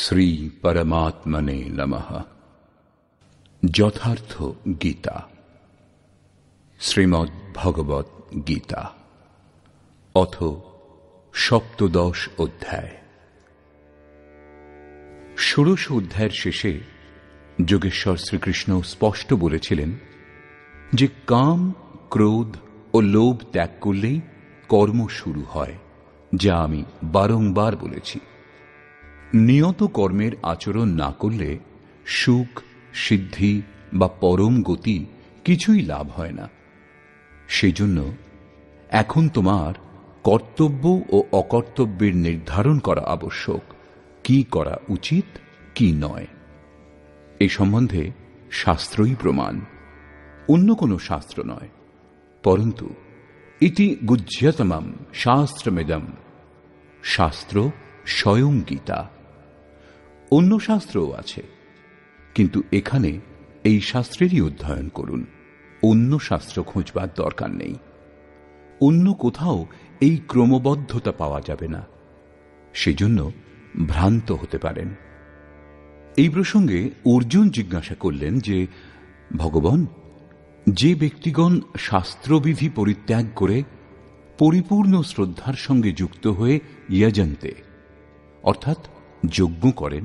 শ্রী পরমাত্মনে নমঃ। যথার্থ গীতা, শ্রীমদ্ ভগবৎ গীতা, অথ সপ্তদশ অধ্যায়। ষোড়শ অধ্যায়ের শেষে যোগেশ্বর শ্রীকৃষ্ণ স্পষ্ট বলেছিলেন যে কাম, ক্রোধ ও লোভ ত্যাগ করলেই কর্ম শুরু হয়, যা আমি বারংবার বলেছি। নিয়ত কর্মের আচরণ না করলে সুখ, সিদ্ধি বা পরম গতি কিছুই লাভ হয় না। সেই জন্য এখন তোমার কর্তব্য ও অকর্তব্যের নির্ধারণ করা আবশ্যক, কি করা উচিত কি নয়। এ সম্বন্ধে শাস্ত্রই প্রমাণ, অন্য কোনো শাস্ত্র নয়। পরন্তু ইতি গুহ্যতমম শাস্ত্রমিদম, শাস্ত্র স্বয়ং গীতা। অন্য শাস্ত্রও আছে, কিন্তু এখানে এই শাস্ত্রেরই অধ্যয়ন করুন, অন্য শাস্ত্র খোঁজবার দরকার নেই। অন্য কোথাও এই ক্রমবদ্ধতা পাওয়া যাবে না, সেজন্য ভ্রান্ত হতে পারেন। এই প্রসঙ্গে অর্জুন জিজ্ঞাসা করলেন যে, ভগবান, যে ব্যক্তিগণ শাস্ত্রবিধি পরিত্যাগ করে পরিপূর্ণ শ্রদ্ধার সঙ্গে যুক্ত হয়ে যজন্তে অর্থাৎ যজ্ঞ করেন,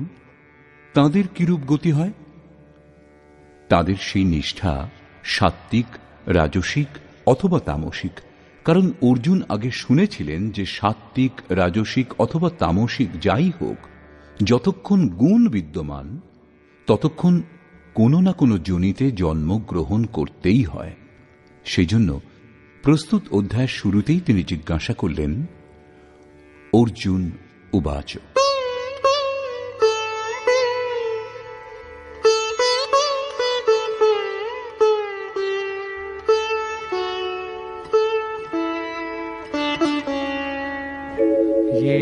তাঁদের কিরূপ গতি হয়? তাদের সেই নিষ্ঠা সাত্ত্বিক, রাজসিক অথবা তামসিক। কারণ অর্জুন আগে শুনেছিলেন যে সাত্ত্বিক, রাজসিক অথবা তামসিক যাই হোক, যতক্ষণ গুণ বিদ্যমান ততক্ষণ কোনো না কোনো যোনিতে জন্মগ্রহণ করতেই হয়। সেই জন্য প্রস্তুত অধ্যায়ের শুরুতেই তিনি জিজ্ঞাসা করলেন, অর্জুন উবাচ, ये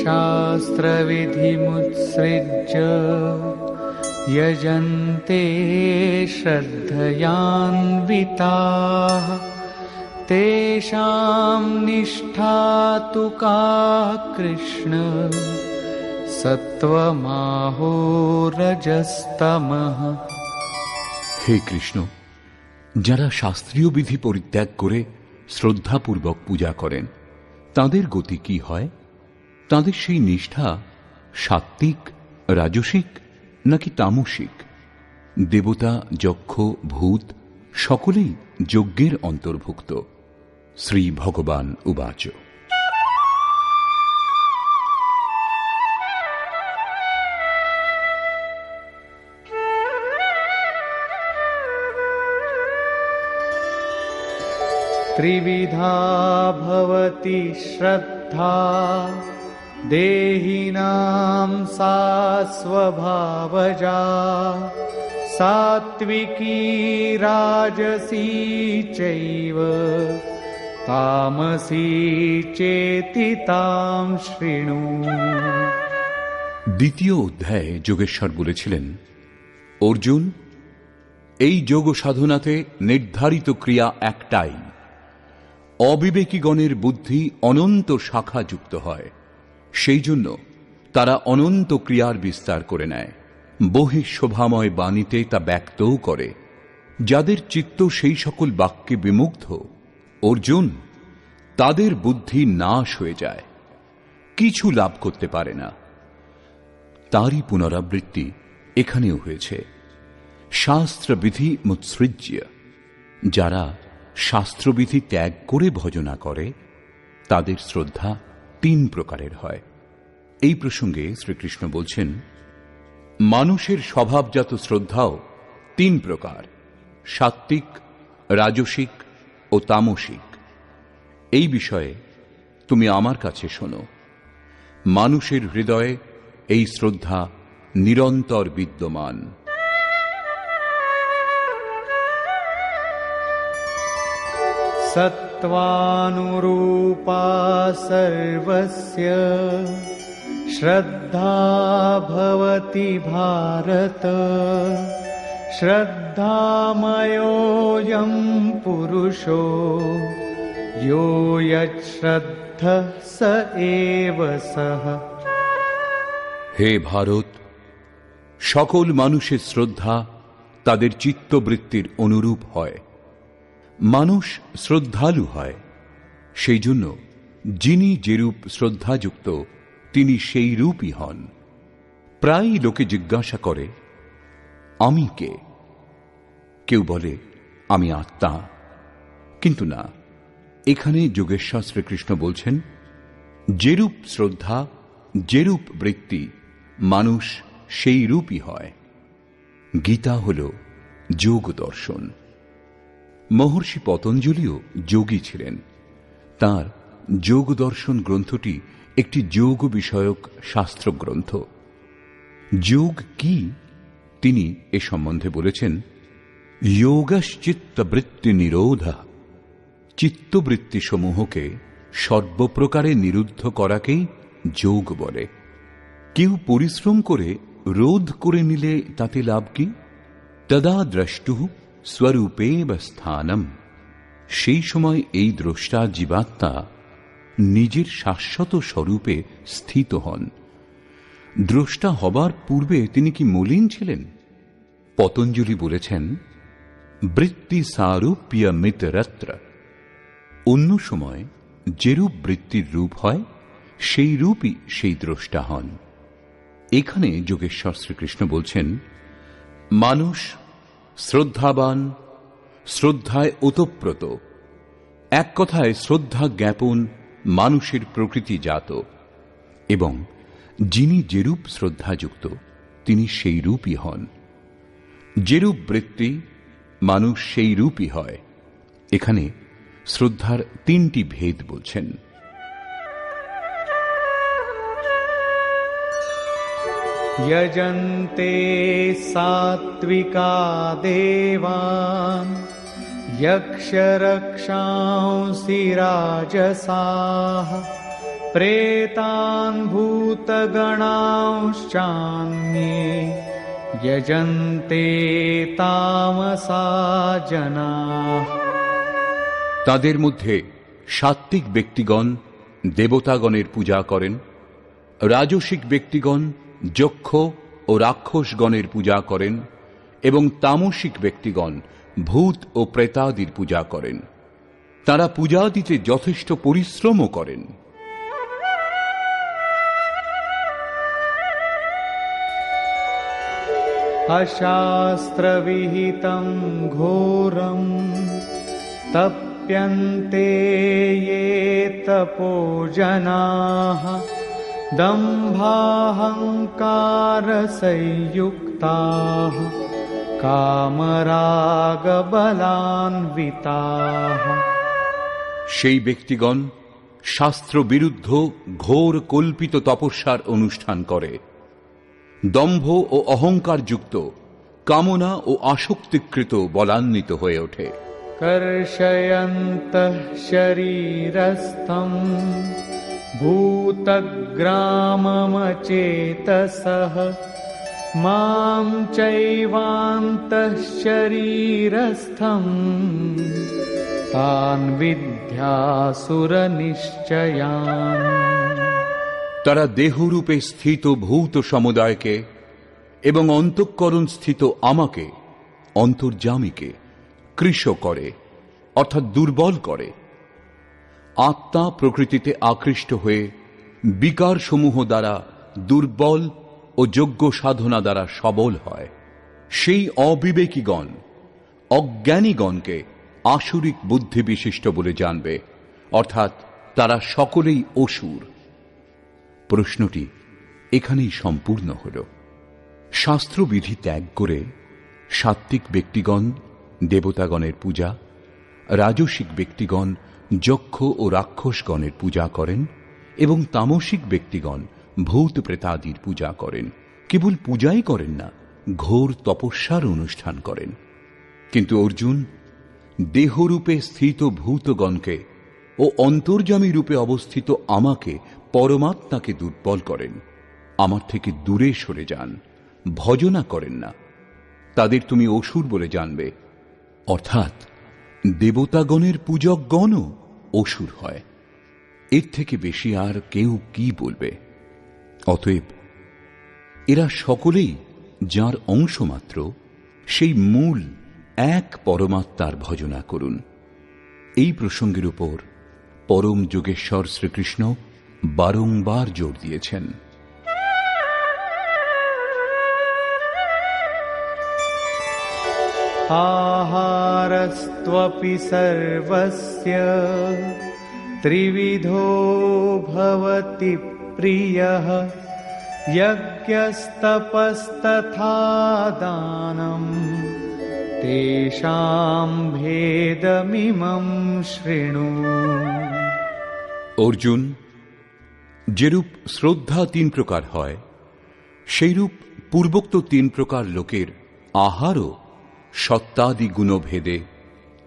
शास्त्रविधिमुत्सृज्य यजन्ते श्रद्धयान्विताः तेषां निष्ठा तु का कृष्ण सत्त्वमाहो रजस्तमः। হে কৃষ্ণ, যারা শাস্ত্রীয় বিধি পরিত্যাগ করে শ্রদ্ধাপূর্বক পূজা করেন, তাদের গতি কি হয়? তাদের সেই নিষ্ঠা সাত্ত্বিক, রাজসিক নাকি তামসিক? দেবতা, যক্ষ, ভূত সকলেই যজ্ঞের অন্তর্ভুক্ত। শ্রী ভগবান উবাচ, त्रिविधा भवति श्रद्धा देहिनां सा स्वभावजा सात्विकी राजसी चैव तामसी चेति तां शृणु। দ্বিতীয় অধ্যায়ে যোগেশ্বর বলেছিলেন, অর্জুন, এই যোগ সাধনাতে নির্ধারিত ক্রিয়া একটাই। অবিবেকীগণের বুদ্ধি অনন্ত শাখা যুক্ত হয়, সেই জন্য তারা অনন্ত ক্রিয়ার বিস্তার করে নেয়। বহিঃশোভাময় বাণীতে তা ব্যক্তও করে। যাদের চিত্ত সেই সকল বাক্যে বিমুগ্ধ, অর্জুন, তাদের বুদ্ধি নাশ হয়ে যায়, কিছু লাভ করতে পারে না। তারই পুনরাবৃত্তি এখানেও হয়েছে। শাস্ত্রবিধি মুৎসৃজ্য, যারা শাস্ত্রবিধি ত্যাগ করে ভজনা করে, তাদের শ্রদ্ধা তিন প্রকারের হয়। এই প্রসঙ্গে শ্রীকৃষ্ণ বলছেন, মানুষের স্বভাবজাত শ্রদ্ধাও তিন প্রকার, সাত্ত্বিক, রাজসিক ও তামসিক। এই বিষয়ে তুমি আমার কাছে শোনো। মানুষের হৃদয়ে এই শ্রদ্ধা নিরন্তর বিদ্যমান। सत्त्वानुरूपा सर्वस्य श्रद्धा भवति भारत श्रद्धामयोऽयं पुरुषो यो यच्छ्रद्धः स एव सः। হে ভারত, সকল মানুষের শ্রদ্ধা তাদের চিত্তবৃত্তির অনুরূপ হয়। মানুষ শ্রদ্ধালু হয়, সেই জন্য যিনি যেরূপ শ্রদ্ধাযুক্ত তিনি সেই রূপই হন। প্রায় লোকে জিজ্ঞাসা করে, আমি কে? কেউ বলে, আমি আত্মা। কিন্তু না, এখানে যোগেশ্বর শ্রীকৃষ্ণ বলছেন, যেরূপ শ্রদ্ধা, যেরূপ বৃত্তি, মানুষ সেই রূপই হয়। গীতা হল যোগ দর্শন। মহর্ষি পতঞ্জলিও যোগী ছিলেন। তাঁর যোগ দর্শন গ্রন্থটি একটি যোগ বিষয়ক শাস্ত্র গ্রন্থ। যোগ কি তিনি এ সম্বন্ধে বলেছেন, যোগশ্চিত্তবৃত্তি নিরোধ, চিত্তবৃত্তি সমূহকে সর্বপ্রকারে নিরুদ্ধ করাকেই যোগ বলে। কেউ পরিশ্রম করে রোধ করে নিলে তাতে লাভ কি? তদা দ্রষ্টু স্বরূপেব স্থানম, সেই সময় এই দ্রষ্টা জীবাত্মা নিজের শাশ্বত স্বরূপে স্থিত হন। দ্রষ্টা হবার পূর্বে তিনি কি মলিন ছিলেন? পতঞ্জলি বলেছেন, বৃত্তি সারূপ্যমিতরত্র, অন্য সময় যেরূপ বৃত্তির রূপ হয় সেই রূপই সেই দ্রষ্টা হন। এখানে যোগেশ্বর শ্রীকৃষ্ণ বলছেন, মানুষ শ্রদ্ধাবান, শ্রদ্ধায় ওতপ্রোত, এক কথায় শ্রদ্ধা জ্ঞাপন মানুষের প্রকৃতিজাত, এবং যিনি যেরূপ শ্রদ্ধাযুক্ত তিনি সেই রূপই হন। যেরূপ বৃত্তি, মানুষ সেই রূপই হয়। এখানে শ্রদ্ধার তিনটি ভেদ বলছেন। यजन्ते सात्विका देवान् यक्षरक्षांसि राजसाः प्रेतान् भूतगणांश्चान्ये यजन्ते तामसा जनाः। তাদের মধ্যে সাত্ত্বিক ব্যক্তিগণ দেবতাগণের পূজা করেন, রাজসিক ব্যক্তিগণ যক্ষ ও রাক্ষসগণের পূজা করেন, এবং তামসিক ব্যক্তিগণ ভূত ও প্রেতাদির পূজা করেন। তারা পূজা দিতে যথেষ্ট পরিশ্রমও করেন। अशास्त्रविहितं घोरं तप्यन्ते ये तपो जनाः दम्भाहङ्कारसंयुक्ताः कामरागबलान्विताः। সেই ব্যক্তিগণ শাস্ত্র বিরুদ্ধ ঘোর কল্পিত তপস্যার অনুষ্ঠান করে, দম্ভ ও অহংকার যুক্ত, কামনা ও আসক্তিকৃত বলান্বিত হয়ে ওঠে। कर्षयन्तः शरीरस्थं भूतग्राममचेतसः मां चैवान्तः शरीरस्थं तान् विद्यासुरनिश्चयान्। তারা দেহরূপে স্থিত ভূত সমুদায়কে এবং অন্তঃকরণ স্থিত আমাকে, অন্তর্যামীকে কৃশ করে, অর্থাৎ দুর্বল করে। আত্মা প্রকৃতিতে আকৃষ্ট হয়ে বিকার সমূহ দ্বারা দুর্বল ও যোগ্য সাধনা দ্বারা সবল হয়। সেই অবিবেকীগণ অজ্ঞানীগণকে আসুরিক বুদ্ধি বিশিষ্ট বলে জানবে, অর্থাৎ তারা সকলেই অসুর। প্রশ্নটি এখানেই সম্পূর্ণ হল। শাস্ত্রবিধি ত্যাগ করে সাত্ত্বিক ব্যক্তিগণ দেবতাগণের পূজা, রাজসিক ব্যক্তিগণ যক্ষ ও রাক্ষসগণের পূজা করেন, এবং তামসিক ব্যক্তিগণ ভূত প্রেতাদির পূজা করেন। কেবল পূজাই করেন না, ঘোর তপস্যার অনুষ্ঠান করেন। কিন্তু অর্জুন দেহরূপে স্থিত ভূতগণকে ও অন্তর্যামী রূপে অবস্থিত আমাকে, পরমাত্মাকে দুর্বল করেন। আমার থেকে দূরে সরে যান, ভজনা করেন না। তাদের তুমি অসুর বলে জানবে, অর্থাৎ দেবতাগণের পূজকগণও অসুর হয়। এর থেকে বেশি আর কেউ কি বলবে? অতএব এরা সকলেই যার অংশ মাত্র, সেই মূল এক পরমাত্মার ভজনা করুন। এই প্রসঙ্গের উপর পরম যোগেশ্বর শ্রীকৃষ্ণ বারংবার জোর দিয়েছেন। आहारस्त्वपि सर्वस्य त्रिविधो भवति प्रियः यज्ञस्तपस्तथा दानं तेषां भेदमिमं शृणु। অর্জুন, যেরূপ শ্রদ্ধা 3 প্রকার হয়, সেইরূপ পূর্বোক্ত 3 প্রকার লোকের আহারও সত্তাদি গুণভেদে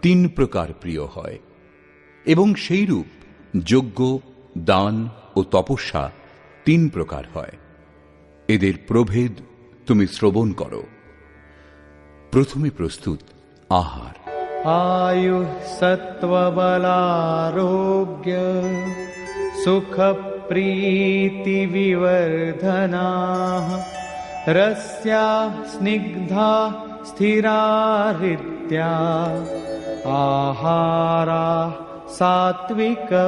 3 প্রকার প্রিয় হয়, এবং সেইরূপ যজ্ঞ, দান ও তপস্যা 3 প্রকার হয়। এদের প্রভেদ তুমি শ্রবণ করো। প্রথমে প্রস্তুত আহার। आयुः सत्त्वबलारोग्य सुखप्रीतिविवर्धनाः रस्याः स्निग्धा स्थिरा हृद्या आहाराः सात्विकप्रियाः।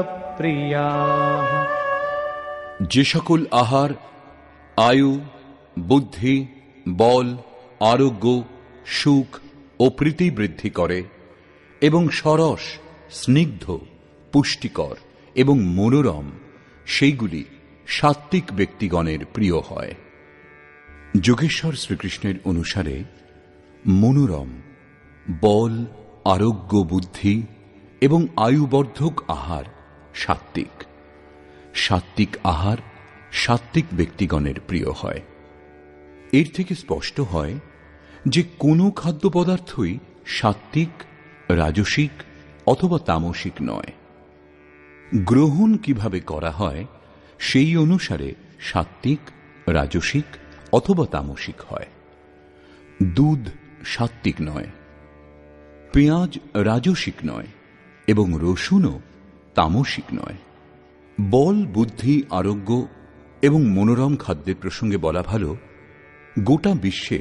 যে সকল আহার আয়ু, বুদ্ধি, বল, আরোগ্য, সুখ ও প্রীতি বৃদ্ধি করে এবং সরস, স্নিগ্ধ, পুষ্টিকর এবং মনোরম, সেইগুলি সাত্ত্বিক ব্যক্তিগণের প্রিয় হয়। যোগেশ্বর শ্রীকৃষ্ণের অনুসারে মনোরম, বল, আরোগ্য, বুদ্ধি এবং আয়ুবর্ধক আহার সাত্ত্বিক। সাত্ত্বিক আহার সাত্ত্বিক ব্যক্তিগণের প্রিয় হয়। এর থেকে স্পষ্ট হয় যে কোনো খাদ্য পদার্থই সাত্ত্বিক, রাজসিক অথবা তামসিক নয়। গ্রহণ কিভাবে করা হয় সেই অনুসারে সাত্ত্বিক, রাজসিক অথবা তামসিক হয়। দুধ সাত্ত্বিক নয়, পেঁয়াজ রাজসিক নয় এবং রসুনও তামসিক নয়। বল, বুদ্ধি, আরোগ্য এবং মনোরম খাদ্যের প্রসঙ্গে বলা ভালো, গোটা বিশ্বে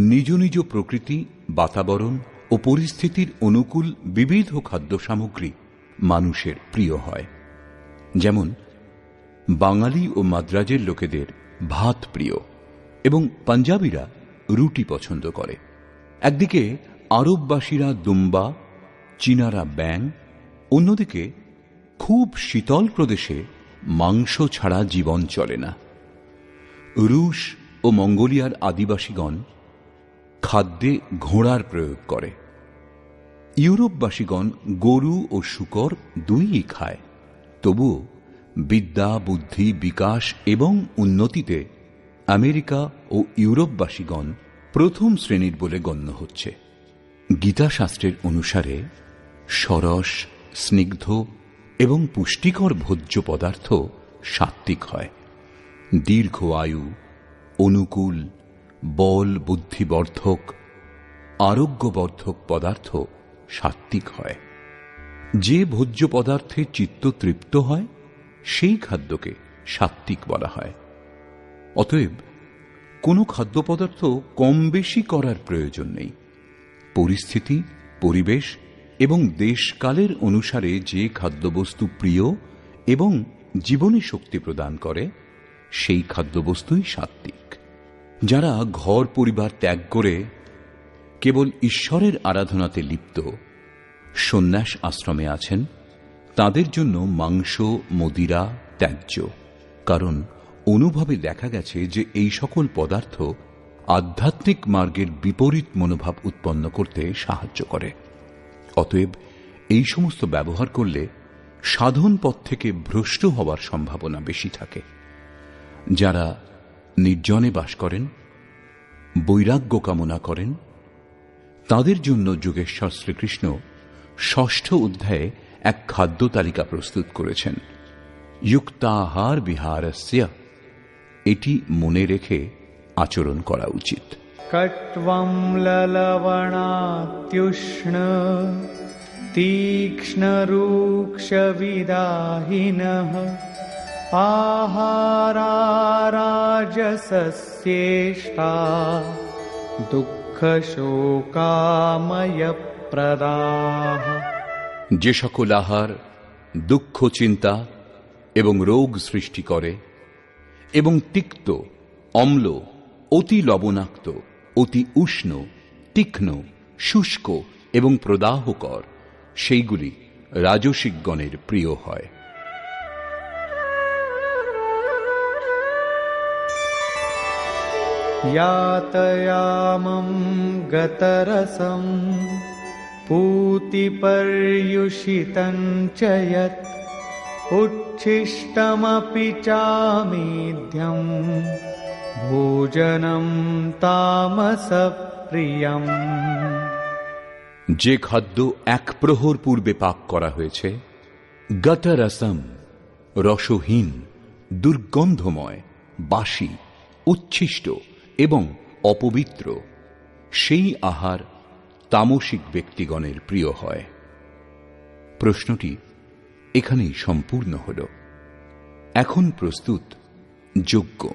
নিজ নিজ প্রকৃতি, বাতাবরণ ও পরিস্থিতির অনুকূল বিবিধ খাদ্য সামগ্রী মানুষের প্রিয় হয়। যেমন বাঙালি ও মাদ্রাজের লোকেদের ভাত প্রিয় এবং পাঞ্জাবিরা রুটি পছন্দ করে। একদিকে আরববাসীরা দুম্বা, চীনারা ব্যাং, অন্যদিকে খুব শীতল প্রদেশে মাংস ছাড়া জীবন চলে না। রুশ ও মঙ্গোলিয়ার আদিবাসীগণ খাদ্যে ঘোড়ার প্রয়োগ করে। ইউরোপবাসীগণ গরু ও শূকর দুইই খায়। তবুও বিদ্যা, বুদ্ধি, বিকাশ এবং উন্নতিতে আমেরিকা ও ইউরোপবাসীগণ প্রথম শ্রেণীর বলে গণ্য হচ্ছে। গীতাশাস্ত্রের অনুসারে সরস, স্নিগ্ধ এবং পুষ্টিকর ভোজ্য পদার্থ সাত্ত্বিক হয়। দীর্ঘ আয়ু, অনুকূল, বল, বুদ্ধিবর্ধক, আরোগ্যবর্ধক পদার্থ সাত্ত্বিক হয়। যে ভোজ্য পদার্থে চিত্ত তৃপ্ত হয় সেই খাদ্যকে সাত্ত্বিক বলা হয়। অতএব কোনো খাদ্য পদার্থ কম বেশি করার প্রয়োজন নেই। পরিস্থিতি, পরিবেশ এবং দেশকালের অনুসারে যে খাদ্যবস্তু প্রিয় এবং জীবনে শক্তি প্রদান করে সেই খাদ্যবস্তুই সাত্ত্বিক। যারা ঘর পরিবার ত্যাগ করে কেবল ঈশ্বরের আরাধনাতে লিপ্ত, সন্ন্যাস আশ্রমে আছেন, তাদের জন্য মাংস, মদিরা ত্যায্য। কারণ অনুভবে দেখা গেছে যে এই সকল পদার্থ আধ্যাত্মিক মার্গের বিপরীত মনোভাব উৎপন্ন করতে সাহায্য করে। অতএব এই সমস্ত ব্যবহার করলে সাধন পথ থেকে ভ্রষ্ট হওয়ার সম্ভাবনা বেশি থাকে। যারা নির্জনে বাস করেন, বৈরাগ্য কামনা করেন, তাদের জন্য যোগেশ্বর শ্রীকৃষ্ণ ৬ষ্ঠ অধ্যায়ে এক খাদ্য তালিকা প্রস্তুত করেছেন। যুক্তাহার বিহারস্য, এটি মনে রেখে আচরণ করা উচিত। কট্বম ললবণাত্युष्ण तीक्ष्ण रूक्ष विदाहिनः आहारा राजसस्य यज्ञस्येष्टा दुःखशोकामयप्रदाः। যে সকল আহার দুঃখ, চিন্তা এবং রোগ সৃষ্টি করে এবং তিক্ত, অম্ল, অতি লবণাক্ত, অতি উষ্ণ, তীক্ষ্ণ, শুষ্ক এবং প্রদাহকর, সেইগুলি রাজসিকগণের প্রিয় হয়। यातयामं गतरसं पूतिपर्युषितं च यत् उच्छिष्टमपि चामेध्यं भोजनं तामसप्रियम्। যে খাদ্য এক প্রহর পূর্বে পাক করা হয়েছে, গতরসম, রসহীন, দুর্গন্ধময়, বাসি, উচ্ছিষ্ট এবং অপবিত্র, সেই আহার তামসিক ব্যক্তিগণের প্রিয় হয়। প্রশ্নটি এখানেই সম্পূর্ণ হল। এখন প্রস্তুত যজ্ঞ।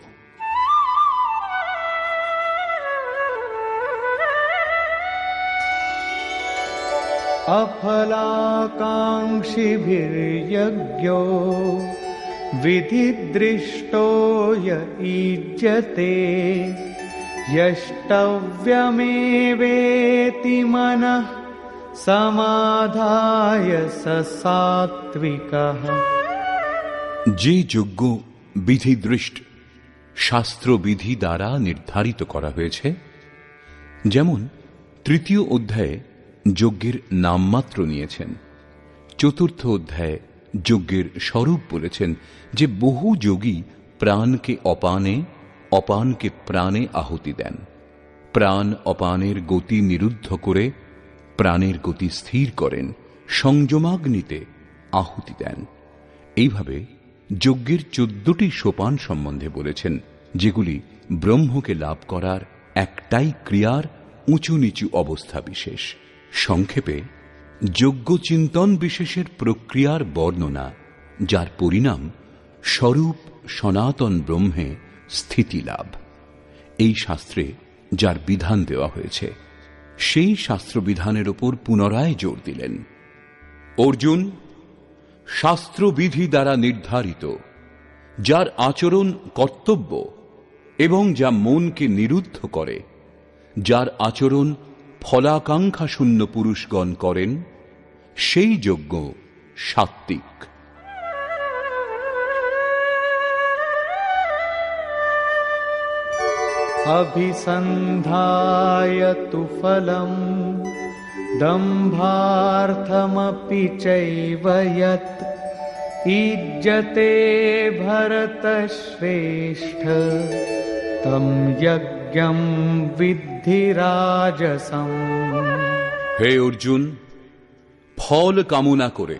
अफलाकाङ्क्षिभिर्यज्ञो विधिदृष्टो य ईज्यते यष्टव्यमेवेति मनः समाधाय स सात्विकः। যে যজ্ঞ বিধিদৃষ্ট, শাস্ত্রবিধি দ্বারা নির্ধারিত করা হয়েছে, যেমন তৃতীয় অধ্যায়ে যজ্ঞের নামমাত্র নিয়েছেন, চতুর্থ অধ্যায়ে যজ্ঞের স্বরূপ বলেছেন যে বহু যোগী প্রাণকে অপানে, অপানকে প্রাণে আহুতি দেন, প্রাণ অপানের গতি নিরুদ্ধ করে প্রাণের গতি স্থির করেন, সংযমাগ্নিতে আহুতি দেন। এইভাবে যজ্ঞের 14টি সোপান সম্বন্ধে বলেছেন, যেগুলি ব্রহ্মকে লাভ করার একটাই ক্রিয়ার উঁচু নিচু অবস্থা বিশেষ। সংক্ষেপে যজ্ঞ চিন্তন বিশেষের প্রক্রিয়ার বর্ণনা, যার পরিণাম স্বরূপ সনাতন ব্রহ্মে স্থিতি লাভ। এই শাস্ত্রে যার বিধান দেওয়া হয়েছে, সেই শাস্ত্রবিধানের ওপর পুনরায় জোর দিলেন। অর্জুন, শাস্ত্রবিধি দ্বারা নির্ধারিত, যার আচরণ কর্তব্য এবং যা মনকে নিরুদ্ধ করে, যার আচরণ ফলাকাঙ্ক্ষা শূন্য পুরুষগণ করেন, সেই যজ্ঞ সাত্ত্বিক। अभिसन्धाय तु फलम् दम्भार्थमपि चैव यत् ईज्यते भरतश्रेष्ठ तं यज्ञं विद्धि राजसम्। হে অর্জুন, ফল কামনা করে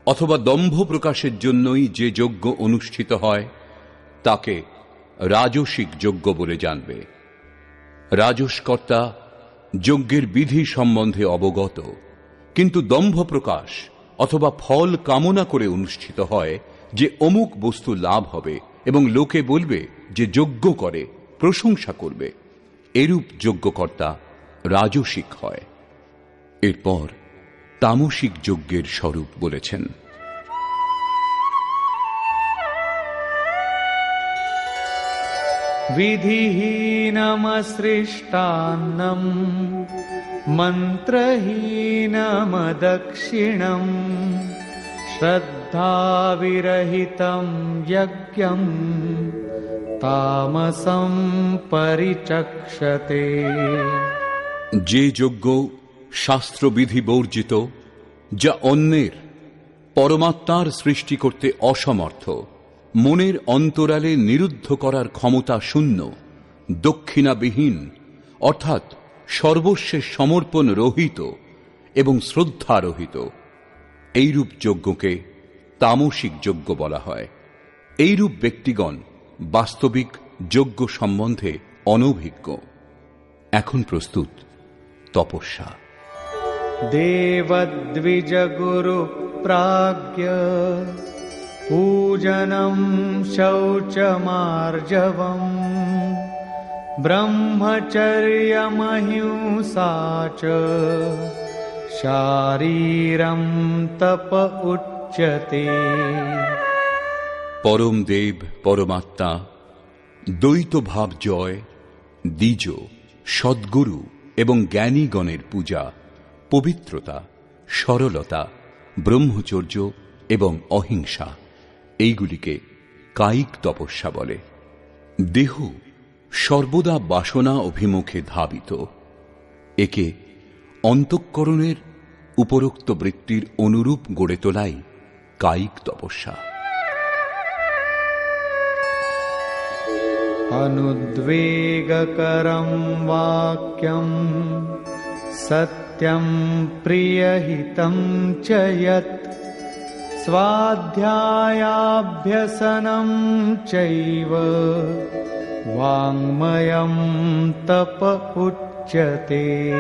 অথবা দম্ভ প্রকাশের জন্যই যে যজ্ঞ অনুষ্ঠিত হয়, তাকে রাজসিক যজ্ঞ বলে জানবে। রাজসকর্তা যজ্ঞের বিধি সম্বন্ধে অবগত, কিন্তু দম্ভ প্রকাশ অথবা ফল কামনা করে অনুষ্ঠিত হয় যে অমুক বস্তু লাভ হবে এবং লোকে বলবে যে যজ্ঞ করে, প্রশংসা করবে, এরূপ যজ্ঞকর্তা রাজসিক হয়। এরপর তামসিক যজ্ঞের স্বরূপ বলেছেন। विधिहीनमसृष्टान्नम् मन्त्रहीनमदक्षिणम् श्रद्धाविरहितं यज्ञम् तामसं परिचक्षते। যে যজ্ঞ শাস্ত্রবিধি বর্জিত, যা অন্যের পরমাত্মার সৃষ্টি করতে অসমর্থ, মনের অন্তরালে নিরুদ্ধ করার ক্ষমতা শূন্য, দক্ষিণাবিহীন অর্থাৎ সর্বস্বের সমর্পণ রহিত এবং শ্রদ্ধারহিত, এইরূপ যজ্ঞকে তামসিক যজ্ঞ বলা হয়। এইরূপ ব্যক্তিগণ বাস্তবিক যজ্ঞ সম্বন্ধে অনভিজ্ঞ। এখন প্রস্তুত তপস্যা। देवद्विजगुरु प्राज्ञ पूजनं शौचमार्जवम् ब्रह्मचर्यमहिंसा च शारीरं तप उच्यते। পরম দেব পরমাত্মা, দ্বৈত ভাব জয়, দ্বিজ, সদ্গুরু এবং জ্ঞানীগণের পূজা, পবিত্রতা, সরলতা, ব্রহ্মচর্য এবং অহিংসা, এইগুলিকে কায়িক তপস্যা বলে। দেহ সর্বদা বাসনা অভিমুখে ধাবিত। একে অন্তঃকরণের উপরোক্ত বৃত্তির অনুরূপ গড়ে তোলাই কায়িক তপস্যা। अनुद्वेगकरं वाक्यं सत्यं प्रियहितं च यत् स्वाध्यायाभ्यसनं चैव वाङ्मयं तप उच्यते।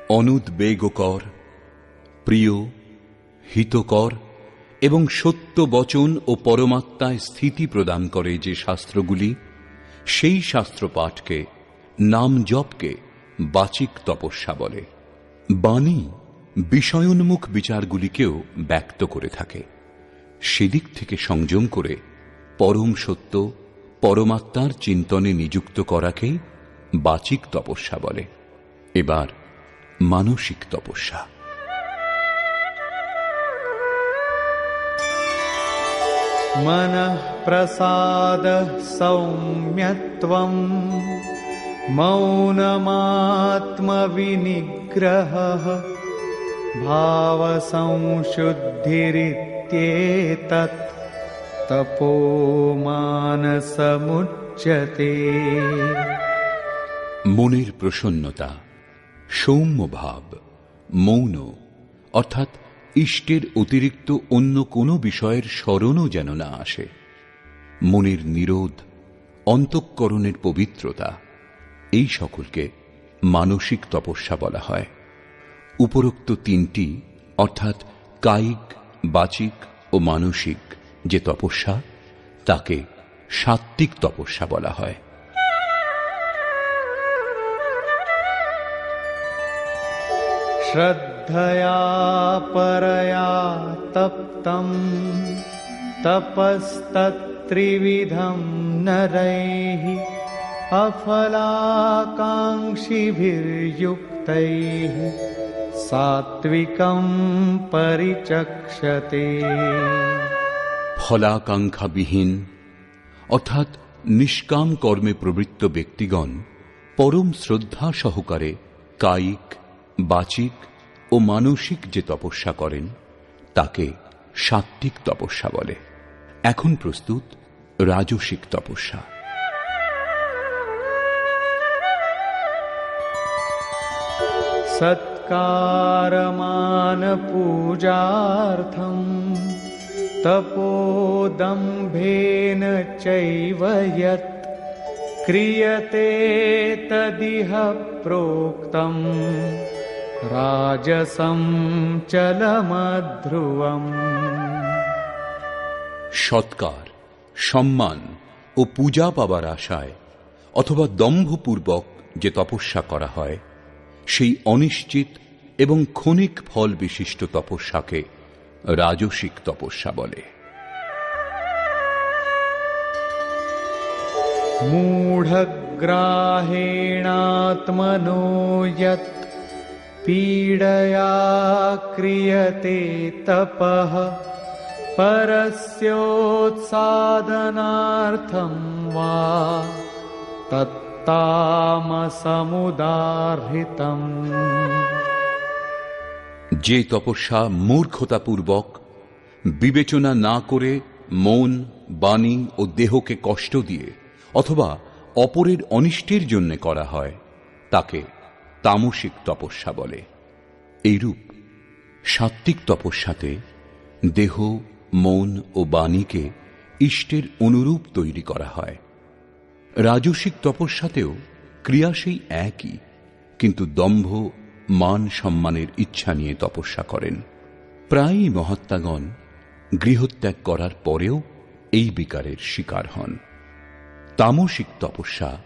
অনুদ্বেগকর, প্রিয়, হিতকর এবং সত্য বচন ও পরমাত্মায় স্থিতি প্রদান করে যে শাস্ত্রগুলি, সেই শাস্ত্র পাঠকে, নাম জপকে বাচিক তপস্যা বলে। বাণী বিষয়োন্মুখ বিচারগুলিকেও ব্যক্ত করে থাকে। সেদিক থেকে সংযম করে পরম সত্য পরমাত্মার চিন্তনে নিযুক্ত করাকে বাচিক তপস্যা বলে। এবার মানসিক তপস্যা। मनः प्रसादः सौम्यत्वं मौनमात्मविनिग्रहः भावसंशुद्धिरित्येतत् तपो मानसमुच्यते। মনের প্রসন্নতা, সৌম্য ভাব, মৌন অর্থাৎ ইষ্টের অতিরিক্ত অন্য কোনো বিষয়ের স্মরণও যেন না আসে, মনের নিরোধ, অন্তঃকরণের পবিত্রতা, এই সকলকে মানসিক তপস্যা বলা হয়। উপরোক্ত তিনটি অর্থাৎ কায়িক, বাচিক ও মানসিক যে তপস্যা, তাকে সাত্ত্বিক তপস্যা বলা হয়। श्रद्धया परया तप्तं तपस्तत्त्रिविधं नरैः अफलाकाङ्क्षिभिर्युक्तैः सात्विकं परिचक्षते। ফলাকাঙ্ক্ষাবিহীন অর্থাৎ নিষ্কাম কর্মে প্রবৃত্ত ব্যক্তিগণ পরম শ্রদ্ধা সহকারে কায়িক, বাচিক ও মানসিক যে তপস্যা করেন, তাকে সাত্ত্বিক তপস্যা বলে। এখন প্রস্তুত রাজসিক তপস্যা। सत्कारमान पूजार्थं तपोदम्भेन चैव यत् क्रियते तदिह प्रोक्तं राजसं चलमध्रुवम्। সৎকার, সম্মান ও পূজা পাবার আশায় অথবা দম্ভপূর্বক যে তপস্যা করা হয়, সেই অনিশ্চিত এবং ক্ষণিক ফল বিশিষ্ট তপস্যাকে রাজসিক তপস্যা বলে। मूढग्राहेणात्मनो यत् पीडया क्रियते तपः परस्योत्सादनार्थं वा तत्तामसमुदाहृतम्। যে তপস্যা মূর্খতাপূর্বক বিবেচনা না করে মন, বাণী ও দেহকে কষ্ট দিয়ে অথবা অপরের অনিষ্টের জন্য করা হয়, তাকে তামসিক তপস্যা বলে। এইরূপ সাত্ত্বিক তপস্যাতে দেহ, মন ও বাণীকে ইষ্টের অনুরূপ তৈরি করা হয়। রাজসিক তপস্যাতেও ক্রিয়া সেই একই, কিন্তু দম্ভ, মান সম্মানের ইচ্ছা নিয়ে তপস্যা করেন। প্রায়ই মহাত্মাগণ গৃহত্যাগ করার পরেও এই বিকারের শিকার হন। তামসিক তপস্যা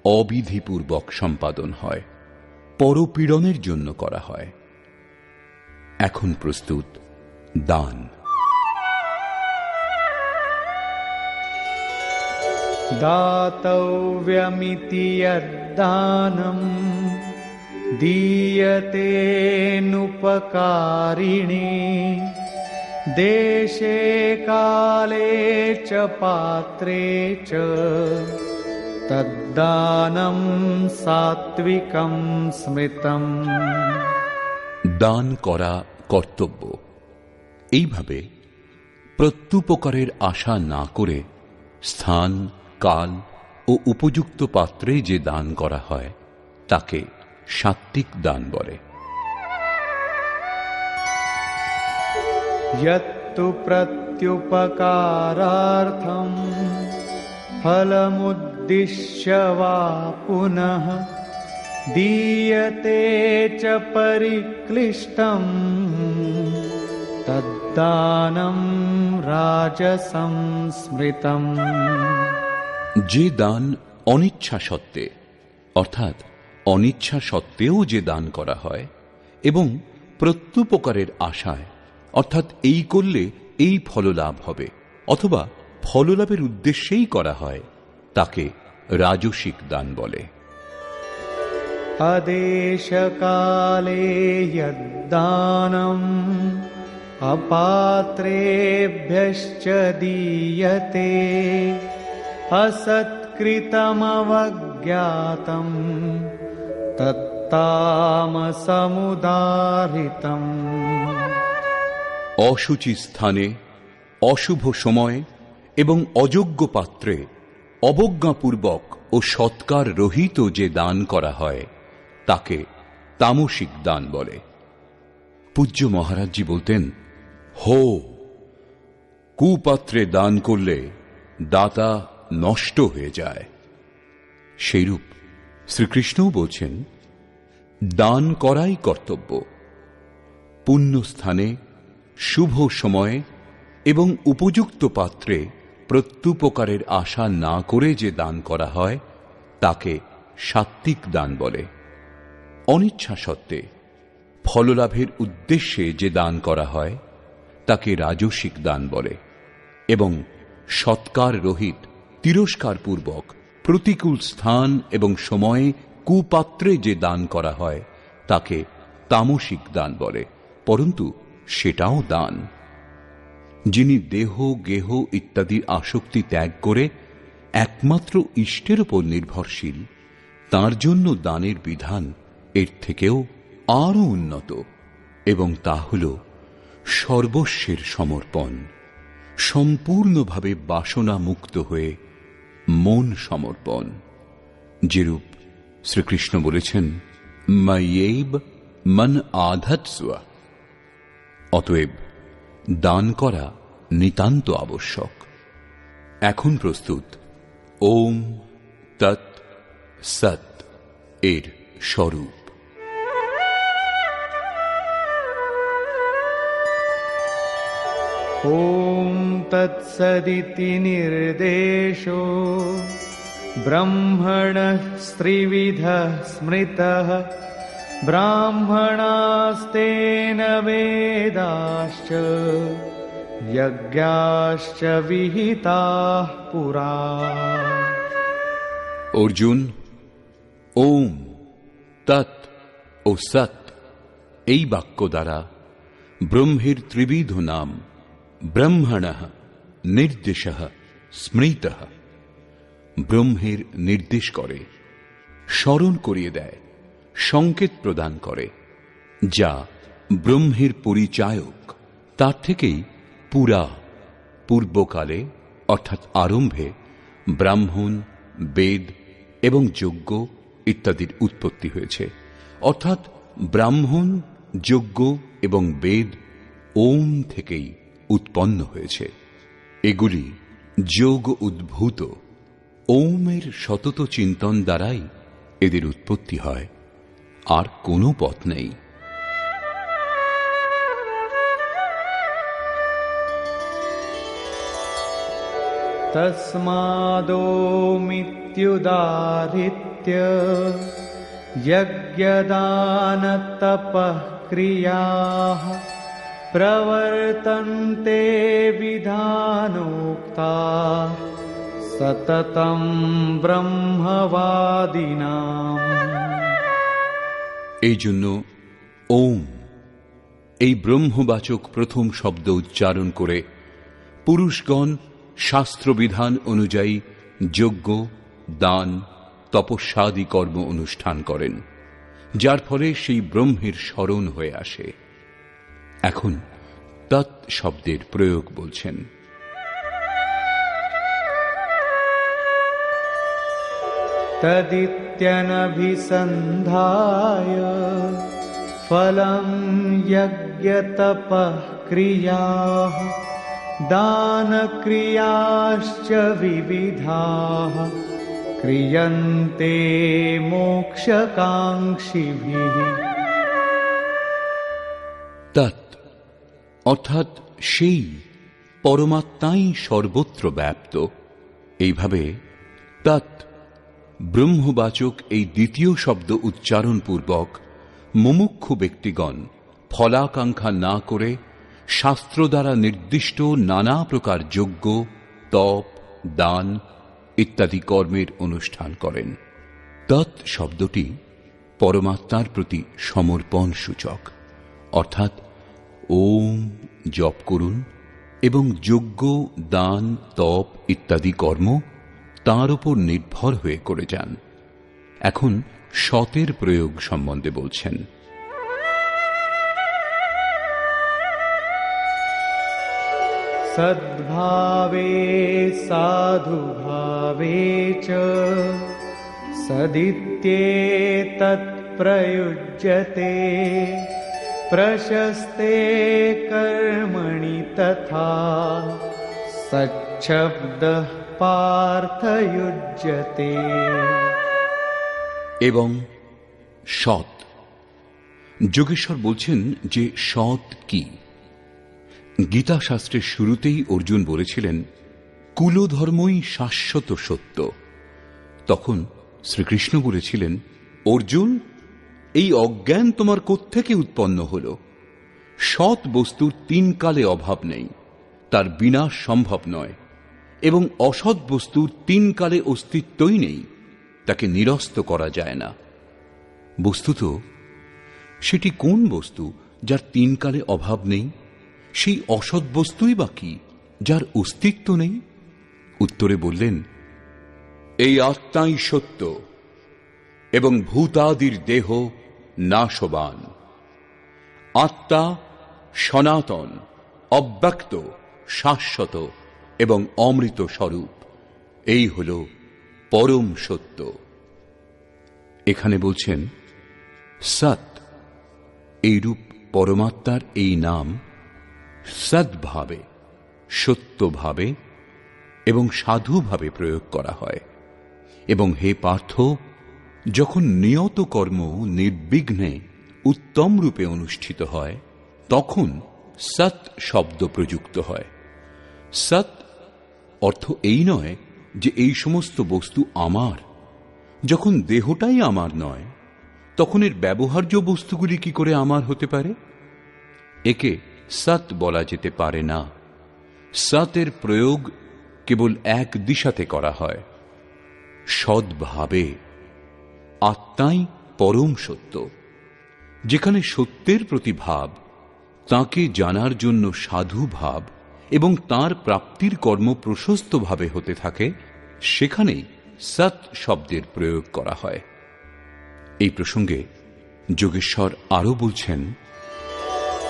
অবিধিপূর্বক সম্পাদন হয়, পরপীড়নের জন্য করা হয়। এখন প্রস্তুত দান। दातव्यमिति यद्दानम् दीयतेऽनुपकारिणे देशे काले च पात्रे च तद्दानं सात्विकं स्मृतम्। দান করা কর্তব্য। এইভাবে প্রত্যুপকারের আশা না করে স্থান, কাল ও উপযুক্ত পাত্রে যে দান করা হয় তাকে সাত্ত্বিক দান বলে। यत्तु प्रत्युपकारार्थं फलमुद्दिश्य वा पुनः दीयते च परिक्लिष्टं तद्दानं राजसं स्मृतम्। যে দান অনিচ্ছা সত্ত্বে, অর্থাৎ অনিচ্ছা সত্ত্বেও যে দান করা হয় এবং প্রত্যুপকারের আশায়, অর্থাৎ এই করলে এই ফললাভ হবে অথবা ফললাভের উদ্দেশ্যেই করা হয়, তাকে রাজসিক দান বলে। अदेशकाले यद्दानम् अपात्रेभ्यश्च दीयते असत्कृतमवज्ञातम् तत्तामसमुदाहृतम्। অশুচি স্থানে, অশুভ সময় এবং অযোগ্য পাত্রে অবজ্ঞাপূর্বক ও সৎকার রহিত যে দান করা হয় তাকে তামসিক দান বলে। পূজ্য মহারাজজি বলতেন, হো, কুপাত্রে দান করলে দাতা নষ্ট হয়ে যায়। সেইরূপ শ্রীকৃষ্ণও বলছেন, দান করাই কর্তব্য। পুণ্যস্থানে, শুভ সময়ে এবং উপযুক্ত পাত্রে প্রত্যুপকারের আশা না করে যে দান করা হয় তাকে সাত্ত্বিক দান বলে। অনিচ্ছা সত্ত্বে ফললাভের উদ্দেশ্যে যে দান করা হয় তাকে রাজসিক দান বলে এবং সৎকার রহিত, তিরস্কারপূর্বক, প্রতিকূল স্থান এবং সময়ে কুপাত্রে যে দান করা হয় তাকে তামসিক দান বলে। পরন্তু সেটাও দান। যিনি দেহ, গেহ ইত্যাদির আসক্তি ত্যাগ করে একমাত্র ইষ্টের উপর নির্ভরশীল, তার জন্য দানের বিধান এর থেকেও আরও উন্নত, এবং তা হল সর্বস্বের সমর্পণ, সম্পূর্ণভাবে বাসনা মুক্ত হয়ে মন সমর্পণ। যেরূপ শ্রীকৃষ্ণ বলেছেন, ময়্যেব মন আধৎস্ব। অতএব দান করা নিতান্ত আবশ্যক। এখন প্রস্তুত ওম তৎ সৎ এর স্বরূপ। ॐ तत्सदिति निर्देशो ब्रह्मणः स्त्रिविधः स्मृतः ब्राह्मणास्तेन वेदाश्च यज्ञाश्च विहिताः पुरा। অর্জুন, ওম তৎ ও সৎ এই বাক্য দ্বারা ব্রহ্মের ত্রিবিধ নাম ব্রহ্মণঃ নির্দেশঃ স্মৃতঃ, ব্রহ্মের নির্দেশ করে, স্মরণ করিয়ে দেয়, সংকেত প্রদান করে, যা ব্রহ্মের পরিচায়ক, তার থেকেই পুরা, পূর্বকালে অর্থাৎ আরম্ভে ব্রাহ্মণ, বেদ এবং যজ্ঞ ইত্যাদির উৎপত্তি হয়েছে। অর্থাৎ ব্রাহ্মণ, যজ্ঞ এবং বেদ ওম থেকেই উৎপন্ন হয়েছে। এগুলি যোগ উদ্ভূত। ওমের সতত চিন্তন দ্বারাই এদের উৎপত্তি হয়, আর কোনো পথ নেই। तस्मादोमित्युदाहृत्य यज्ञदानतपः क्रियाः प्रवर्तन्ते विधानोक्ताः सततं ब्रह्मवादिनाम्। এই জন্য ওম এই ব্রহ্মবাচক প্রথম শব্দ উচ্চারণ করে পুরুষগণ শাস্ত্রবিধান অনুযায়ী যজ্ঞ, দান, তপস্যাদি কর্ম অনুষ্ঠান করেন, যার ফলে সেই ব্রহ্মের স্মরণ হয়ে আসে। এখন তৎ শব্দের প্রয়োগ বলছেন। तदित्यनभिसन्धाय फलं यज्ञतपः क्रियाः दानक्रियाश्च विविधाः क्रियन्ते मोक्षकाङ्क्षिभिः। তৎ অর্থাৎ সেই পরমাত্মাই সর্বত্র ব্যাপ্ত। এইভাবে তৎ ব্রহ্মবাচক এই দ্বিতীয় শব্দ উচ্চারণ পূর্বক মুমুক্ষু ব্যক্তিগণ ফলাকাঙ্ক্ষা না করে শাস্ত্র দ্বারা নির্দিষ্ট নানা প্রকার যজ্ঞ, তপ, দান ইত্যাদি কর্মের অনুষ্ঠান করেন। তৎ শব্দটি পরমাত্মার প্রতি সমর্পণ সূচক, অর্থাৎ ওম জপ করুন এবং যজ্ঞ, দান, তপ ইত্যাদি কর্ম তাঁর উপর নির্ভর হয়ে করে যান। এখন সতের প্রয়োগ সম্বন্ধে বলছেন। सद्भावे साधुभावे च सदित्येतत्प्रयुज्यते प्रशस्ते कर्मणि तथा सच्छब्दः पार्थयुज्यते। এবং সৎ। যোগেশ্বর বলছেন যে সৎ কি। গীতা শাস্ত্রের শুরুতেই অর্জুন বলেছিলেন কুলধর্মই শাশ্বত সত্য। তখন শ্রীকৃষ্ণ বলেছিলেন, অর্জুন, এই অজ্ঞান তোমার কোত্থেকে উৎপন্ন হল? সৎ বস্তুর তিন কালে অভাব নেই, তার বিনাশ সম্ভব নয়, এবং অসৎ বস্তুর তিন কালে অস্তিত্বই নেই, তাকে নিরস্ত করা যায় না। বস্তুত সেটি কোন বস্তু যার তিন কালে অভাব নেই? সেই অসৎ বস্তুই বা কি যার অস্তিত্ব নেই? উত্তরে বললেন, এই আত্মাই সত্য এবং ভূতাদির দেহ নাশবান। আত্মা সনাতন, অব্যক্ত, শাশ্বত এবং অমৃত স্বরূপ। এই হল পরম সত্য। এখানে বলছেন সৎ। এইরূপ পরমাত্মার এই নাম সদ্ভাবে, সত্যভাবে এবং সাধুভাবে প্রয়োগ করা হয়। এবং হে পার্থ, যখন নিয়ত কর্ম নির্বিঘ্নে উত্তম রূপে অনুষ্ঠিত হয়, তখন সৎ শব্দ প্রযুক্ত হয়। সৎ অর্থ এই নয় যে এই সমস্ত বস্তু আমার। যখন দেহটাই আমার নয়, তখন এর ব্যবহার্য বস্তুগুলি কি করে আমার হতে পারে? একে সৎ বলা যেতে পারে না। সতের প্রয়োগ কেবল এক দিশাতে করা হয়, সদ্ভাবে। আত্মাই পরম সত্য। যেখানে সত্যের প্রতি ভাব, তাঁকে জানার জন্য সাধু ভাব এবং তাঁর প্রাপ্তির কর্ম প্রশস্তভাবে হতে থাকে, সেখানেই সৎ শব্দের প্রয়োগ করা হয়। এই প্রসঙ্গে যোগেশ্বর আরও বলছেন,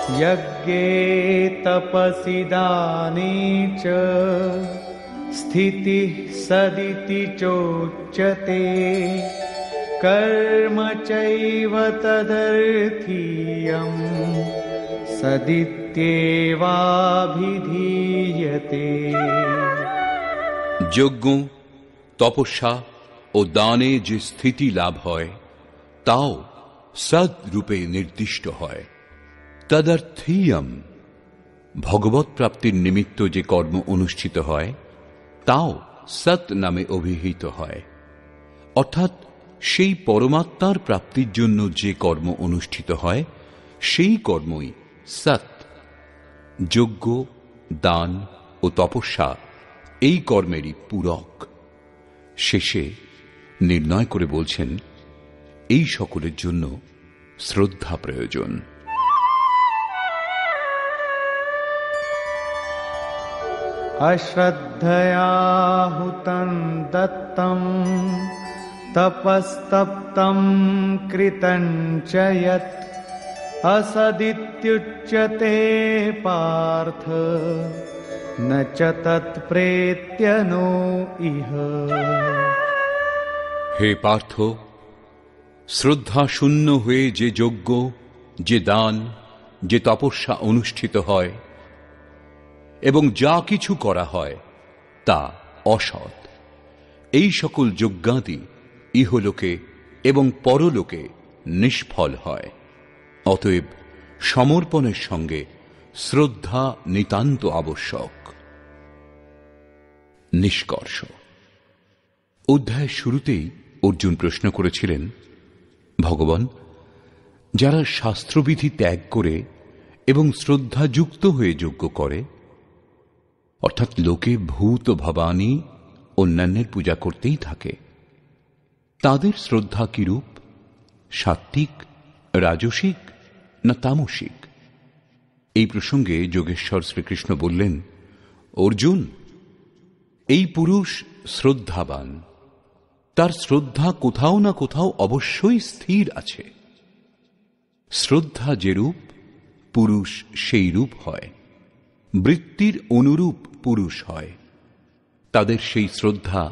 यज्ञे तपसि दाने च स्थितिः सदिति चोच्यते कर्म चैव तदर्थीयं सदित्येवाभिधीयते। যজ্ঞ, তপস্যা ও দানে যে স্থিতি লাভ হয়, তাও সদ রূপে নির্দিষ্ট হয়। তদর্থীয়ম, ভগবৎ প্রাপ্তির নিমিত্ত যে কর্ম অনুষ্ঠিত হয়, তাও সৎ নামে অভিহিত হয়। অর্থাৎ সেই পরমাত্মার প্রাপ্তির জন্য যে কর্ম অনুষ্ঠিত হয় সেই কর্মই সৎ। যজ্ঞ, দান ও তপস্যা এই কর্মেরই পূরক। শেষে নির্ণয় করে বলছেন, এই সকলের জন্য শ্রদ্ধা প্রয়োজন। अश्रद्धया हुतं दत्तं तपस्तप्तं कृतं च यत् असदित्युच्यते पार्थ न च तत्प्रेत्य नो इह। হে পার্থ, শ্রদ্ধা শূন্য হয়ে যে যজ্ঞ, যে দান, যে তপস্যা অনুষ্ঠিত হয় এবং যা কিছু করা হয় তা অসৎ। এই সকল যজ্ঞাদি ইহলোকে এবং পরলোকে নিষ্ফল হয়। অতএব সমর্পণের সঙ্গে শ্রদ্ধা নিতান্ত আবশ্যক। নিষ্কর্ষ। অধ্যায়ের শুরুতেই অর্জুন প্রশ্ন করেছিলেন, ভগবান, যারা শাস্ত্রবিধি ত্যাগ করে এবং শ্রদ্ধাযুক্ত হয়ে যজ্ঞ করে, অর্থাৎ লোকে ভূত ভবানী অন্যান্যের পূজা করতেই থাকে, তাদের শ্রদ্ধা কিরূপ? সাত্ত্বিক, রাজসিক না তামসিক? এই প্রসঙ্গে যোগেশ্বর শ্রীকৃষ্ণ বললেন, অর্জুন, এই পুরুষ শ্রদ্ধাবান, তার শ্রদ্ধা কোথাও না কোথাও অবশ্যই স্থির আছে। শ্রদ্ধা যেরূপ, পুরুষ সেই রূপ হয়। বৃত্তির অনুরূপ পুরুষ হয়। তাদের সেই শ্রদ্ধা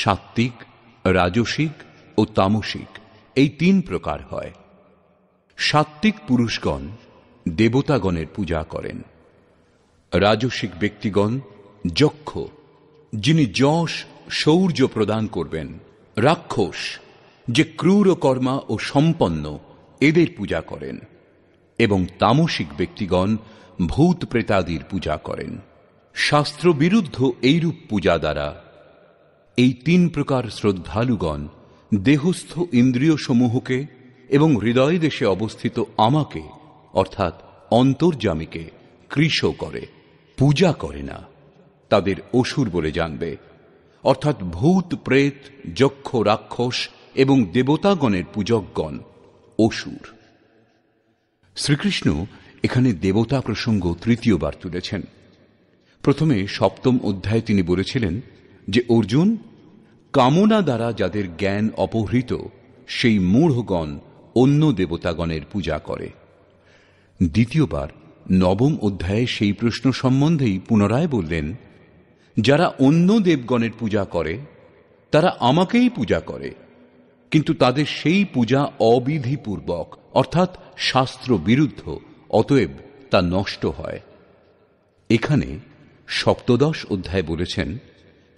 সাত্ত্বিক, রাজসিক ও তামসিক এই তিন প্রকার হয়। সাত্ত্বিক পুরুষগণ দেবতাগণের পূজা করেন। রাজসিক ব্যক্তিগণ যক্ষ, যিনি যশ শৌর্য প্রদান করবেন, রাক্ষস, যে ক্রূর কর্মা ও সম্পন্ন, এদের পূজা করেন। এবং তামসিক ব্যক্তিগণ ভূত প্রেতাদির পূজা করেন। শাস্ত্র বিরুদ্ধ এইরূপ পূজা দ্বারা এই তিন প্রকার শ্রদ্ধালুগণ দেহস্থ ইন্দ্রিয় সমূহকে এবং হৃদয় দেশে অবস্থিত আমাকে অর্থাৎ অন্তর্যামীকে কৃশ করে, পূজা করে না। তাদের অসুর বলে জানবে, অর্থাৎ ভূত প্রেত, যক্ষ, রাক্ষস এবং দেবতাগণের পূজকগণ অসুর। শ্রীকৃষ্ণ এখানে দেবতা প্রসঙ্গ তৃতীয়বার তুলেছেন। প্রথমে সপ্তম অধ্যায়ে তিনি বলেছিলেন যে অর্জুন, কামনা দ্বারা যাদের জ্ঞান অপহৃত সেই মূঢ়গণ অন্য দেবতাগণের পূজা করে। দ্বিতীয়বার নবম অধ্যায়ে সেই প্রশ্ন সম্বন্ধেই পুনরায় বললেন, যারা অন্য দেবগণের পূজা করে তারা আমাকেই পূজা করে, কিন্তু তাদের সেই পূজা অবিধিপূর্বক অর্থাৎ শাস্ত্র বিরুদ্ধ, অতএব তা নষ্ট হয়। এখানে সপ্তদশ অধ্যায় বলেছেন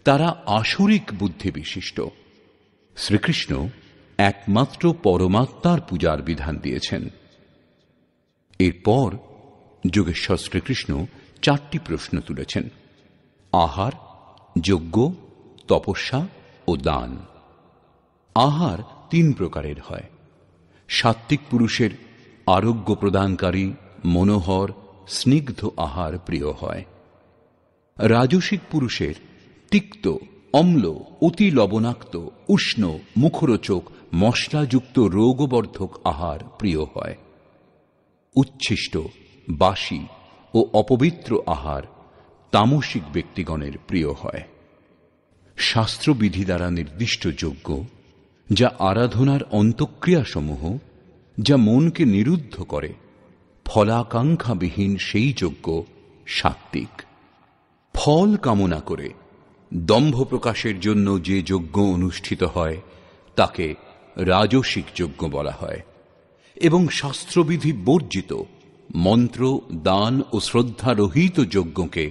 তারা আসুরিক বুদ্ধি বিশিষ্ট। শ্রীকৃষ্ণ একমাত্র পরমাত্মার পূজার বিধান দিয়েছেন। এরপর যোগেশ্বর শ্রীকৃষ্ণ চারটি প্রশ্ন তুলেছেন: আহার, যজ্ঞ, তপস্যা ও দান। আহার তিন প্রকারের হয়। সাত্ত্বিক পুরুষের আরোগ্য প্রদানকারী, মনোহর, স্নিগ্ধ আহার প্রিয় হয়। রাজসিক পুরুষের তিক্ত, অম্ল, অতি লবণাক্ত, উষ্ণ, মুখরোচক, মশলাযুক্ত রোগবর্ধক আহার প্রিয় হয়। উচ্ছিষ্ট, বাসি ও অপবিত্র আহার তামসিক ব্যক্তিগণের প্রিয় হয়। শাস্ত্রবিধি দ্বারা নির্দিষ্ট যজ্ঞ, যা আরাধনার অন্তঃক্রিয়াসমূহ, যা মনকে নিরুদ্ধ করে, ফলাকাঙ্ক্ষাবিহীন সেই যজ্ঞ সাত্ত্বিক। ফল কামনা করে দম্ভ প্রকাশের জন্য যে যজ্ঞ অনুষ্ঠিত হয় তাকে রাজসিক যজ্ঞ বলা হয়, এবং শাস্ত্রবিধি বর্জিত মন্ত্র, দান ও শ্রদ্ধারহিত যজ্ঞকে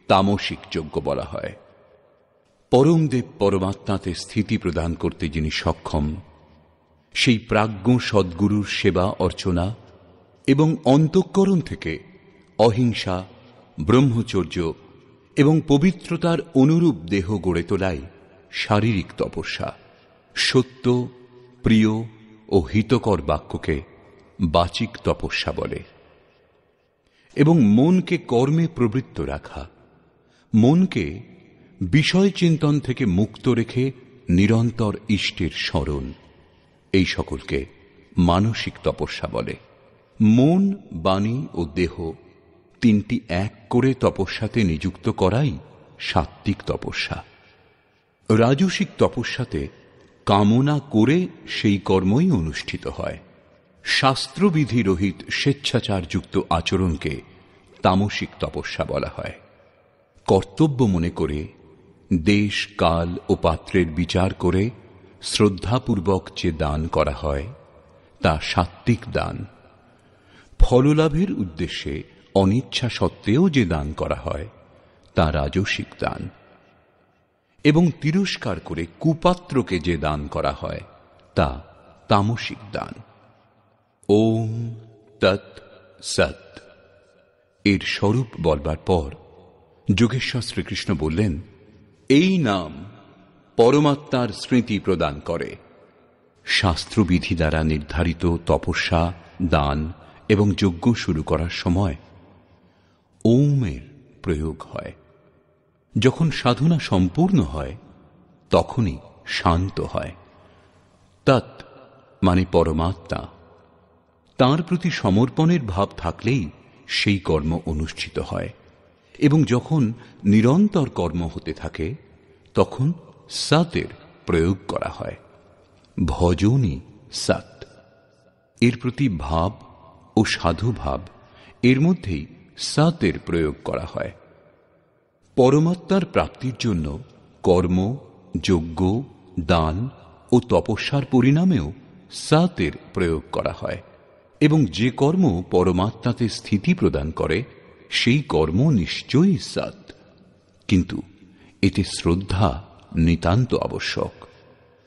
তামসিক যজ্ঞ বলা হয়। পরমদেব পরমাত্মাতে স্থিতি প্রদান করতে যিনি সক্ষম, সেই প্রাজ্ঞ সদ্গুরুর সেবা অর্চনা এবং অন্তঃকরণ থেকে অহিংসা, ব্রহ্মচর্য এবং পবিত্রতার অনুরূপ দেহ গড়ে তোলাই শারীরিক তপস্যা। সত্য, প্রিয় ও হিতকর বাক্যকে বাচিক তপস্যা বলে। এবং মনকে কর্মে প্রবৃত্ত রাখা, মনকে বিষয় চিন্তন থেকে মুক্ত রেখে নিরন্তর ইষ্টের স্মরণ, এই সকলকে মানসিক তপস্যা বলে। মন, বাণী ও দেহ তিনটি এক করে তপস্যাতে নিযুক্ত করাই সাত্ত্বিক তপস্যা। রাজসিক তপস্যাতে কামনা করে সেই কর্মই অনুষ্ঠিত হয়। শাস্ত্রবিধি রহিত স্বেচ্ছাচারযুক্ত আচরণকে তামসিক তপস্যা বলা হয়। কর্তব্য মনে করে দেশ, কাল ও পাত্রের বিচার করে শ্রদ্ধাপূর্বক যে দান করা হয় তা সাত্ত্বিক দান। ফললাভের উদ্দেশ্যে অনিচ্ছা সত্ত্বেও যে দান করা হয় তা রাজসিক দান। এবং তিরস্কার করে কুপাত্রকে যে দান করা হয় তা তামসিক দান। ওম তৎ সৎ এর স্বরূপ বলবার পর যোগেশ্বর শ্রীকৃষ্ণ বললেন, এই নাম পরমাত্মার স্মৃতি প্রদান করে। শাস্ত্রবিধি দ্বারা নির্ধারিত তপস্যা, দান এবং যজ্ঞ শুরু করার সময় ওমের প্রয়োগ হয়। যখন সাধনা সম্পূর্ণ হয় তখনই শান্ত হয়। তৎ মানে পরমাত্মা, তাঁর প্রতি সমর্পণের ভাব থাকলেই সেই কর্ম অনুষ্ঠিত হয়। এবং যখন নিরন্তর কর্ম হতে থাকে তখন সতের প্রয়োগ করা হয়। ভজনই সৎ। এর প্রতি ভাব ও সাধুভাব, এর মধ্যেই সতের প্রয়োগ করা হয়। পরমাত্মার প্রাপ্তির জন্য কর্ম, যজ্ঞ, দান ও তপস্যার পরিণামেও সতের প্রয়োগ করা হয়। এবং যে কর্ম পরমাত্মাতে স্থিতি প্রদান করে সেই কর্ম নিশ্চয়ই সৎ, কিন্তু এতে শ্রদ্ধা নিতান্ত আবশ্যক।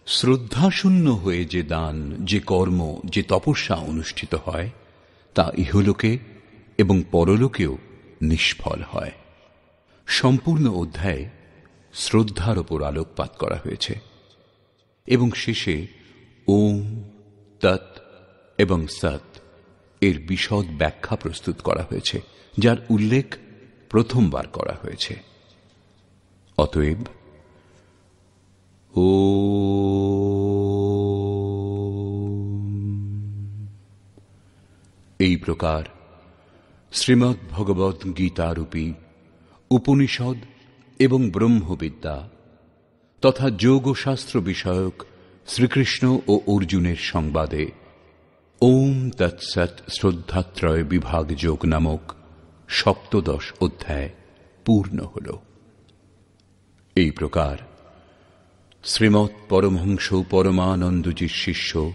শ্রদ্ধাশূন্য হয়ে যে দান, যে কর্ম, যে তপস্যা অনুষ্ঠিত হয় তা ইহলোকে এবং পরলোকেও নিষ্ফল হয়। সম্পূর্ণ অধ্যায়ে শ্রদ্ধার ওপর আলোকপাত করা হয়েছে এবং শেষে ওম, তৎ এবং সৎ এর বিশদ ব্যাখ্যা প্রস্তুত করা হয়েছে, যার উল্লেখ প্রথমবার করা হয়েছে। অতএব এই প্রকার শ্রীমদ্ ভগবদ্ গীতারূপী উপনিষদ এবং ব্রহ্মবিদ্যা তথা যোগশাস্ত্র বিষয়ক শ্রীকৃষ্ণ ও অর্জুনের সংবাদে ওম তৎসৎ শ্রদ্ধাত্রয় বিভাগ যোগ নামক সপ্তদশ অধ্যায় পূর্ণ হল। এই প্রকার শ্রীমৎ পরমহংস পরমানন্দজির শিষ্য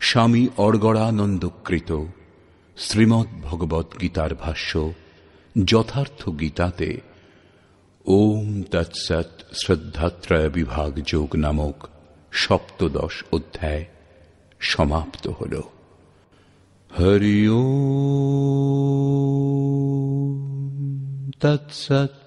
স্বামী অর্গড়ানন্দকৃত শ্রীমদ্ ভগবদ্ গীতার ভাষ্য যথার্থ গীতাতে ওম তৎসৎ শ্রদ্ধাত্রয় বিভাগ যোগ নামক সপ্তদশ অধ্যায় সমাপ্ত হল। হরি ওম তৎসৎ।